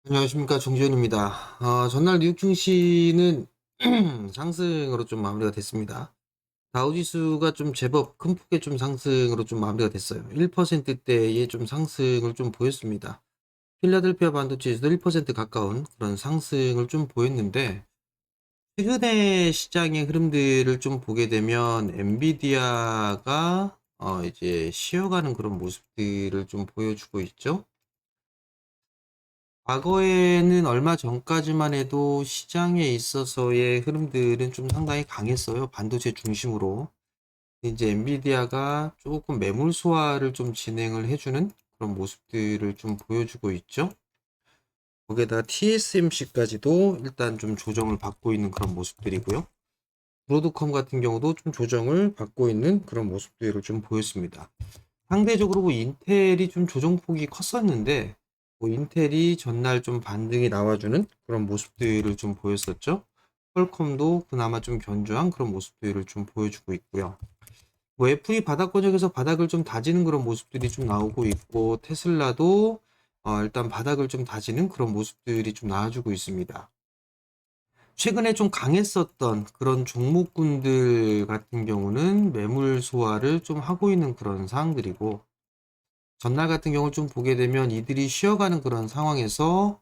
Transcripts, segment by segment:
안녕하십니까, 정지현입니다. 전날 뉴욕 증시는 상승으로 좀 마무리가 됐습니다. 다우지수가 좀 제법 큰 폭의 좀 상승으로 좀 마무리가 됐어요. 1%대의 좀 상승을 좀 보였습니다. 필라델피아 반도체에서도 1% 가까운 그런 상승을 좀 보였는데, 최근에 시장의 흐름들을 좀 보게 되면 엔비디아가 이제 쉬어가는 그런 모습들을 좀 보여주고 있죠. 과거에는 얼마 전까지만 해도 시장에 있어서의 흐름들은 좀 상당히 강했어요. 반도체 중심으로. 이제 엔비디아가 조금 매물 소화를 좀 진행을 해주는 그런 모습들을 좀 보여주고 있죠. 거기에다가 TSMC까지도 일단 좀 조정을 받고 있는 그런 모습들이고요. 브로드컴 같은 경우도 좀 조정을 받고 있는 그런 모습들을 좀 보였습니다. 상대적으로 뭐 인텔이 좀 조정폭이 컸었는데, 뭐 인텔이 전날 좀 반등이 나와주는 그런 모습들을 좀 보였었죠. 퀄컴도 그나마 좀 견조한 그런 모습들을 좀 보여주고 있고요. 뭐 애플이 바닥권역에서 바닥을 좀 다지는 그런 모습들이 좀 나오고 있고, 테슬라도 일단 바닥을 좀 다지는 그런 모습들이 좀 나와주고 있습니다. 최근에 좀 강했었던 그런 종목군들 같은 경우는 매물 소화를 좀 하고 있는 그런 상황들이고, 전날 같은 경우를 좀 보게 되면 이들이 쉬어가는 그런 상황에서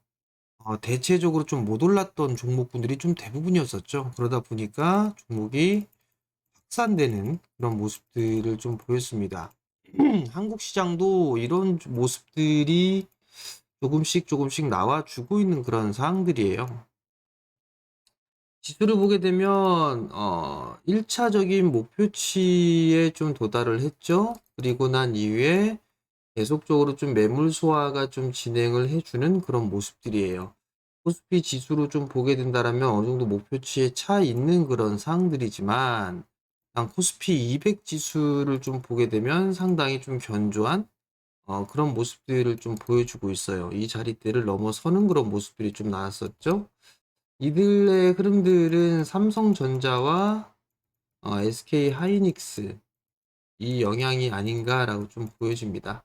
대체적으로 좀 못 올랐던 종목군들이 좀 대부분이었었죠. 그러다 보니까 종목이 확산되는 그런 모습들을 좀 보였습니다. 한국 시장도 이런 모습들이 조금씩 나와주고 있는 그런 상황들이에요. 지수를 보게 되면 1차적인 목표치에 좀 도달을 했죠. 그리고 난 이후에 계속적으로 좀 매물 소화가 좀 진행을 해주는 그런 모습들이에요. 코스피 지수로 좀 보게 된다라면 어느 정도 목표치에 차 있는 그런 상황들이지만, 코스피 200 지수를 좀 보게 되면 상당히 좀 견조한 그런 모습들을 좀 보여주고 있어요. 이 자리대를 넘어서는 그런 모습들이 좀 나왔었죠. 이들의 흐름들은 삼성전자와 SK 하이닉스 이 영향이 아닌가라고 좀 보여집니다.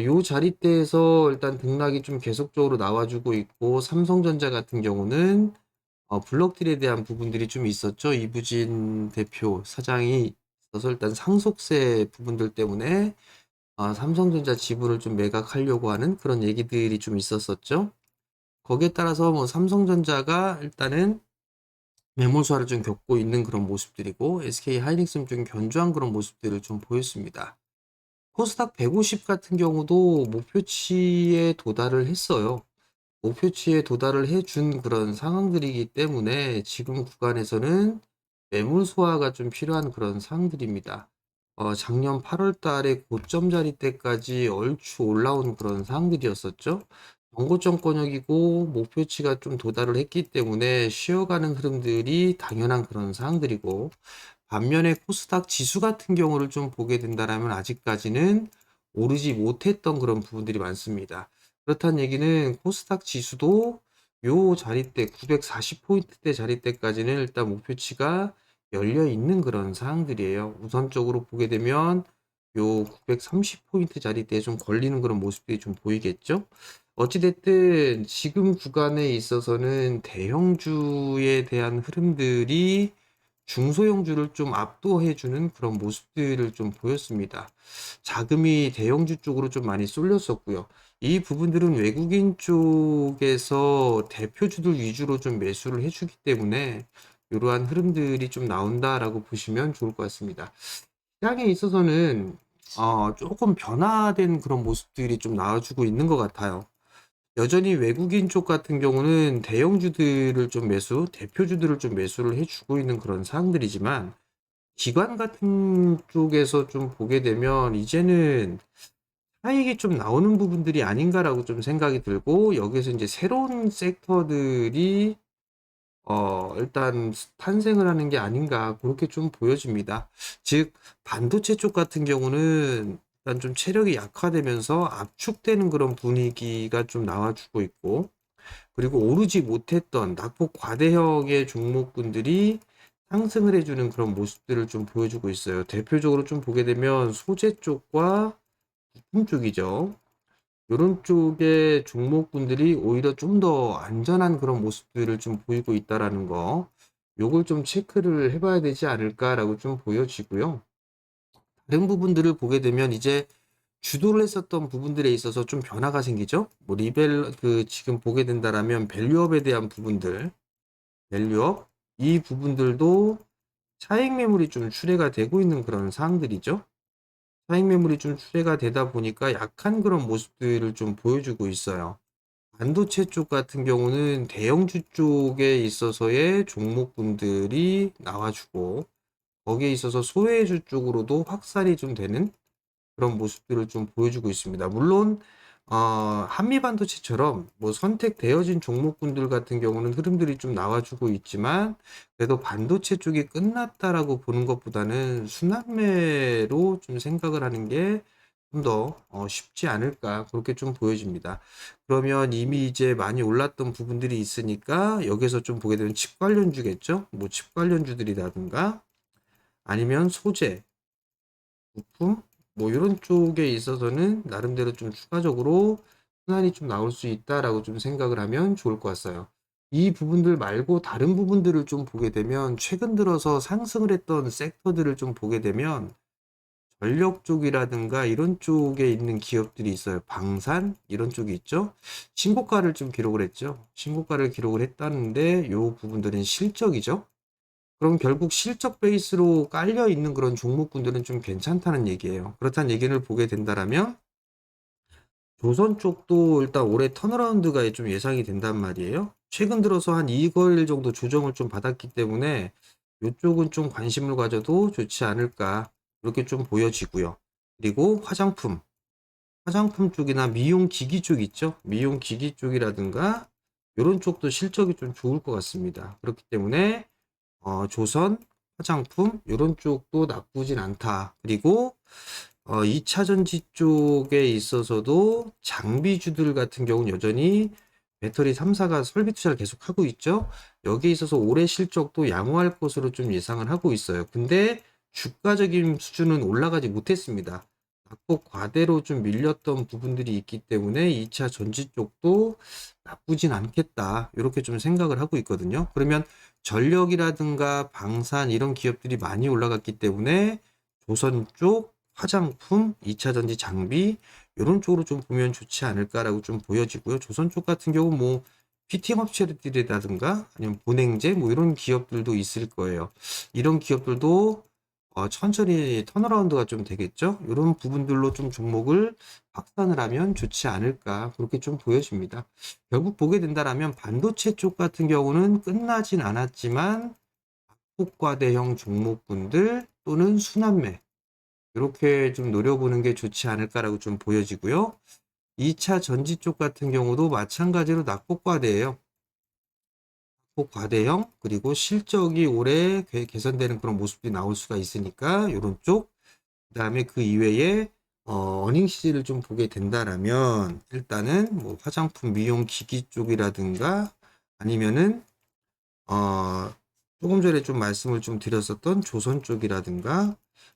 요 자리대에서 일단 등락이 좀 계속적으로 나와주고 있고, 삼성전자 같은 경우는 블록딜에 대한 부분들이 좀 있었죠. 이부진 대표 사장이 있어서 일단 상속세 부분들 때문에 삼성전자 지분을 좀 매각하려고 하는 그런 얘기들이 좀 있었었죠. 거기에 따라서 뭐 삼성전자가 일단은 매몰수화를 좀 겪고 있는 그런 모습들이고, SK 하이닉스는 좀 견조한 그런 모습들을 좀 보였습니다. 코스닥 150 같은 경우도 목표치에 도달을 했어요. 목표치에 도달을 해준 그런 상황들이기 때문에 지금 구간에서는 매물 소화가 좀 필요한 그런 상황들입니다. 작년 8월 달에 고점 자리 때까지 얼추 올라온 그런 상황들이었었죠. 정고점권역이고 목표치가 좀 도달을 했기 때문에 쉬어가는 흐름들이 당연한 그런 상황들이고, 반면에 코스닥 지수 같은 경우를 좀 보게 된다라면 아직까지는 오르지 못했던 그런 부분들이 많습니다. 그렇다는 얘기는 코스닥 지수도 요 자리대 940포인트대 자리대까지는 일단 목표치가 열려 있는 그런 상황들이에요. 우선적으로 보게 되면 요 930포인트 자리대에 좀 걸리는 그런 모습들이 좀 보이겠죠. 어찌됐든 지금 구간에 있어서는 대형주에 대한 흐름들이 중소형주를 좀 압도해주는 그런 모습들을 좀 보였습니다. 자금이 대형주 쪽으로 좀 많이 쏠렸었고요. 이 부분들은 외국인 쪽에서 대표주들 위주로 좀 매수를 해주기 때문에 이러한 흐름들이 좀 나온다라고 보시면 좋을 것 같습니다. 시장에 있어서는 조금 변화된 그런 모습들이 좀 나와주고 있는 것 같아요. 여전히 외국인 쪽 같은 경우는 대형주들을 좀 대표주들을 좀 매수를 해주고 있는 그런 상황들이지만, 기관 같은 쪽에서 좀 보게 되면 이제는 차익이 좀 나오는 부분들이 아닌가라고 좀 생각이 들고, 여기서 이제 새로운 섹터들이 일단 탄생을 하는 게 아닌가 그렇게 좀 보여집니다. 즉 반도체 쪽 같은 경우는 일단 좀 체력이 약화되면서 압축되는 그런 분위기가 좀 나와주고 있고, 그리고 오르지 못했던 낙폭 과대형의 종목군들이 상승을 해주는 그런 모습들을 좀 보여주고 있어요. 대표적으로 좀 보게 되면 소재 쪽과 부품 쪽이죠. 요런 쪽의 종목군들이 오히려 좀 더 안전한 그런 모습들을 좀 보이고 있다라는 거, 요걸 좀 체크를 해 봐야 되지 않을까라고 좀 보여지고요. 다른 부분들을 보게 되면 이제 주도를 했었던 부분들에 있어서 좀 변화가 생기죠. 뭐 지금 보게 된다라면 밸류업에 대한 부분들, 밸류업 이 부분들도 차익 매물이 좀 출회가 되고 있는 그런 사항들이죠. 차익 매물이 좀 출회가 되다 보니까 약한 그런 모습들을 좀 보여주고 있어요. 반도체 쪽 같은 경우는 대형주 쪽에 있어서의 종목군들이 나와주고, 거기에 있어서 소외주 쪽으로도 확산이 좀 되는 그런 모습들을 좀 보여주고 있습니다. 물론 한미반도체처럼 뭐 선택되어진 종목군들 같은 경우는 흐름들이 좀 나와주고 있지만, 그래도 반도체 쪽이 끝났다라고 보는 것보다는 순환매로 좀 생각을 하는 게 좀 더 쉽지 않을까, 그렇게 좀 보여집니다. 그러면 이미 이제 많이 올랐던 부분들이 있으니까 여기서 좀 보게 되면 칩 관련주겠죠. 뭐 칩 관련주들이라든가 아니면 소재, 부품 뭐 이런 쪽에 있어서는 나름대로 좀 추가적으로 순환이 좀 나올 수 있다라고 좀 생각을 하면 좋을 것 같아요. 이 부분들 말고 다른 부분들을 좀 보게 되면 최근 들어서 상승을 했던 섹터들을 좀 보게 되면 전력 쪽이라든가 이런 쪽에 있는 기업들이 있어요. 방산 이런 쪽이 있죠. 신고가를 좀 기록을 했죠. 신고가를 기록을 했다는데 이 부분들은 실적이죠. 그럼 결국 실적 베이스로 깔려 있는 그런 종목군들은 좀 괜찮다는 얘기예요. 그렇다는 얘기를 보게 된다라면 조선 쪽도 일단 올해 턴어라운드가 좀 예상이 된단 말이에요. 최근 들어서 한 2거일 정도 조정을 좀 받았기 때문에 이쪽은 좀 관심을 가져도 좋지 않을까, 이렇게 좀 보여지고요. 그리고 화장품 쪽이나 미용 기기 쪽 있죠. 미용 기기 쪽이라든가 이런 쪽도 실적이 좀 좋을 것 같습니다. 그렇기 때문에 조선, 화장품 이런 쪽도 나쁘진 않다. 그리고 2차 전지 쪽에 있어서도 장비주들 같은 경우는 여전히 배터리 3사가 설비 투자를 계속하고 있죠. 여기에 있어서 올해 실적도 양호할 것으로 좀 예상을 하고 있어요. 근데 주가적인 수준은 올라가지 못했습니다. 낙폭 과대로 좀 밀렸던 부분들이 있기 때문에 2차 전지 쪽도 나쁘진 않겠다, 이렇게 좀 생각을 하고 있거든요. 그러면 전력이라든가 방산 이런 기업들이 많이 올라갔기 때문에 조선 쪽, 화장품, 2차 전지 장비 이런 쪽으로 좀 보면 좋지 않을까라고 좀 보여지고요. 조선 쪽 같은 경우 뭐 피팅 업체들이라든가 아니면 본행제 뭐 이런 기업들도 있을 거예요. 이런 기업들도 천천히 턴어라운드가 좀 되겠죠. 이런 부분들로 좀 종목을 확산을 하면 좋지 않을까, 그렇게 좀 보여집니다. 결국 보게 된다라면 반도체 쪽 같은 경우는 끝나진 않았지만 낙폭과대형 종목군들 또는 순환매 이렇게 좀 노려보는 게 좋지 않을까라고 좀 보여지고요. 2차 전지 쪽 같은 경우도 마찬가지로 낙폭과대예요. 낙폭과대형, 그리고 실적이 올해 개선되는 그런 모습이 나올 수가 있으니까 이런 쪽, 그다음에 그 이외에 어닝 시즌을 좀 보게 된다라면 일단은 뭐 화장품 미용 기기 쪽이라든가 아니면은 어 조금 전에 좀 말씀을 좀 드렸었던 조선 쪽이라든가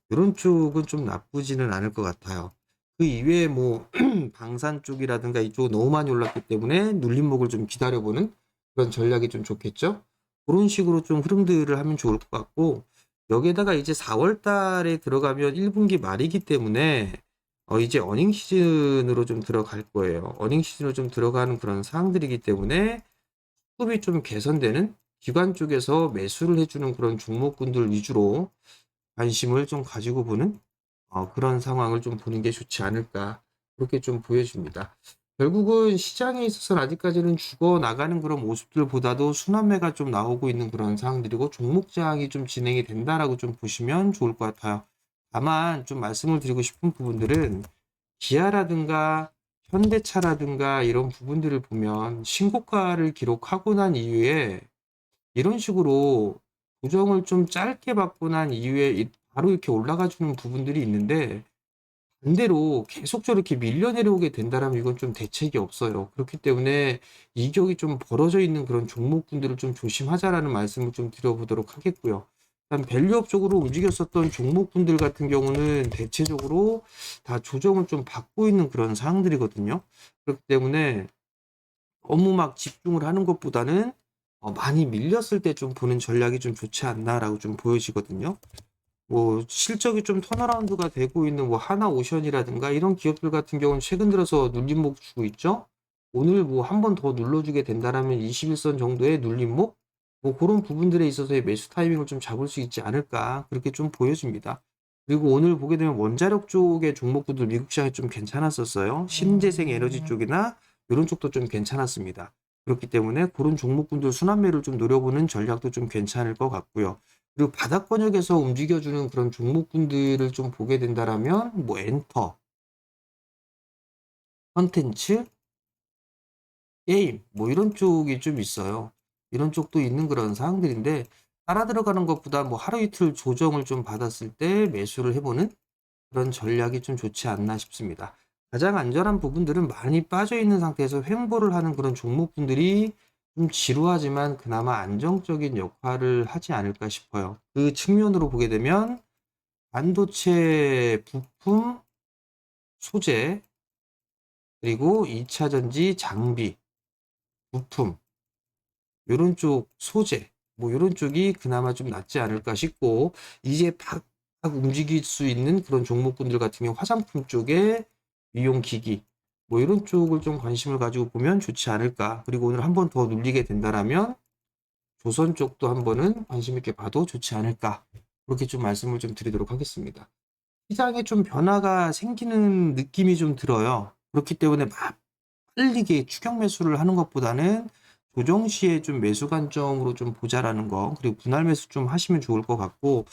이런 쪽은 좀 나쁘지는 않을 것 같아요. 그 이외에 뭐 방산 쪽이라든가 이쪽 너무 많이 올랐기 때문에 눌림목을 좀 기다려보는 그런 전략이 좀 좋겠죠. 그런 식으로 좀 흐름들을 하면 좋을 것 같고, 여기에다가 이제 4월 달에 들어가면 1분기 말이기 때문에 이제 어닝 시즌으로 좀 들어갈 거예요. 어닝 시즌으로 좀 들어가는 그런 상황들이기 때문에 수급이 좀 개선되는 기관 쪽에서 매수를 해주는 그런 종목군들 위주로 관심을 좀 가지고 보는 그런 상황을 좀 보는 게 좋지 않을까, 그렇게 좀 보여집니다. 결국은 시장에 있어서는 아직까지는 죽어 나가는 그런 모습들보다도 순환매가 좀 나오고 있는 그런 상황들이고 종목 저항이 좀 진행이 된다라고 좀 보시면 좋을 것 같아요. 다만 좀 말씀을 드리고 싶은 부분들은 기아라든가 현대차라든가 이런 부분들을 보면 신고가를 기록하고 난 이후에 이런 식으로 조정을 좀 짧게 받고 난 이후에 바로 이렇게 올라가 주는 부분들이 있는데, 반대로 계속적으로 이렇게 밀려 내려오게 된다면 이건 좀 대책이 없어요. 그렇기 때문에 이격이 좀 벌어져 있는 그런 종목군들을 좀 조심하자라는 말씀을 좀 드려보도록 하겠고요. 일단 밸류업 쪽으로 움직였었던 종목군들 같은 경우는 대체적으로 다 조정을 좀 받고 있는 그런 상황들이거든요. 그렇기 때문에 너무 막 집중을 하는 것보다는 많이 밀렸을 때 좀 보는 전략이 좀 좋지 않나라고 좀 보여지거든요. 뭐 실적이 좀 턴어라운드가 되고 있는 뭐 하나오션이라든가 이런 기업들 같은 경우는 최근 들어서 눌림목 주고 있죠. 오늘 뭐 한 번 더 눌러주게 된다라면 21선 정도의 눌림목 뭐 그런 부분들에 있어서의 매수 타이밍을 좀 잡을 수 있지 않을까 그렇게 좀 보여집니다. 그리고 오늘 보게 되면 원자력 쪽의 종목군들 미국 시장이 좀 괜찮았었어요. 신재생 에너지 쪽이나 이런 쪽도 좀 괜찮았습니다. 그렇기 때문에 그런 종목군들 순환매를 좀 노려보는 전략도 좀 괜찮을 것 같고요. 그리고 바닥권역에서 움직여주는 그런 종목군들을 좀 보게 된다라면 뭐 엔터, 컨텐츠, 게임 뭐 이런 쪽이 좀 있어요. 이런 쪽도 있는 그런 사항들인데 따라 들어가는 것보다 뭐 하루 이틀 조정을 좀 받았을 때 매수를 해보는 그런 전략이 좀 좋지 않나 싶습니다. 가장 안전한 부분들은 많이 빠져 있는 상태에서 횡보를 하는 그런 종목군들이 좀 지루하지만 그나마 안정적인 역할을 하지 않을까 싶어요. 그 측면으로 보게 되면 반도체 부품, 소재, 그리고 2차 전지 장비, 부품, 요런 쪽 소재, 뭐 요런 쪽이 그나마 좀 낫지 않을까 싶고, 이제 팍 움직일 수 있는 그런 종목군들 같은 경우 화장품 쪽에 미용기기, 뭐 이런 쪽을 좀 관심을 가지고 보면 좋지 않을까. 그리고 오늘 한 번 더 눌리게 된다라면 조선 쪽도 한 번은 관심 있게 봐도 좋지 않을까. 그렇게 좀 말씀을 좀 드리도록 하겠습니다. 시장에 좀 변화가 생기는 느낌이 좀 들어요. 그렇기 때문에 막 빠르게 추격 매수를 하는 것보다는 조정 시에 좀 매수 관점으로 좀 보자라는 거, 그리고 분할 매수 좀 하시면 좋을 것 같고,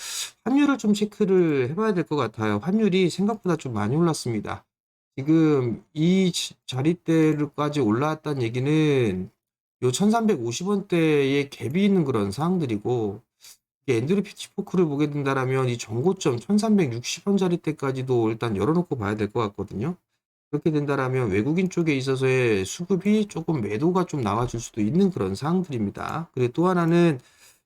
환율을 좀 체크를 해봐야 될 것 같아요. 환율이 생각보다 좀 많이 올랐습니다. 지금 이 자리대까지 올라왔다는 얘기는 요 1350원대에 갭이 있는 그런 상황들이고, 앤드류 피치포크를 보게 된다라면 이 전고점 1360원짜리때까지도 일단 열어놓고 봐야 될 것 같거든요. 그렇게 된다라면 외국인 쪽에 있어서의 수급이 조금 매도가 좀 나와줄 수도 있는 그런 상황들입니다. 그리고 또 하나는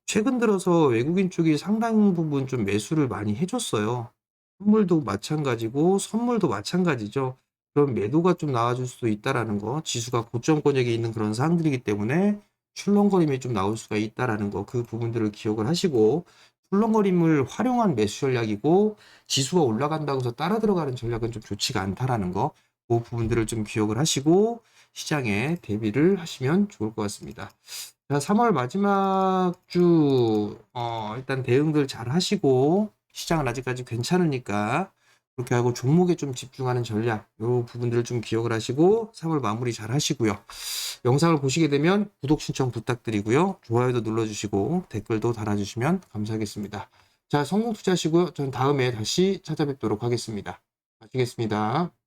최근 들어서 외국인 쪽이 상당 부분 좀 매수를 많이 해줬어요. 선물도 마찬가지고 선물도 마찬가지죠. 그런 매도가 좀 나와줄 수도 있다라는 거, 지수가 고점권역에 있는 그런 상황들이기 때문에 출렁거림이 좀 나올 수가 있다라는 거, 그 부분들을 기억을 하시고, 출렁거림을 활용한 매수 전략이고 지수가 올라간다고 해서 따라 들어가는 전략은 좀 좋지가 않다라는 거, 그 부분들을 좀 기억을 하시고 시장에 대비를 하시면 좋을 것 같습니다. 자, 3월 마지막 주 일단 대응들 잘 하시고 시장은 아직까지 괜찮으니까 그렇게 하고 종목에 좀 집중하는 전략, 요 부분들을 좀 기억을 하시고 3월 마무리 잘 하시고요. 영상을 보시게 되면 구독 신청 부탁드리고요. 좋아요도 눌러주시고 댓글도 달아주시면 감사하겠습니다. 자, 성공 투자하시고요. 전 다음에 다시 찾아뵙도록 하겠습니다. 마치겠습니다.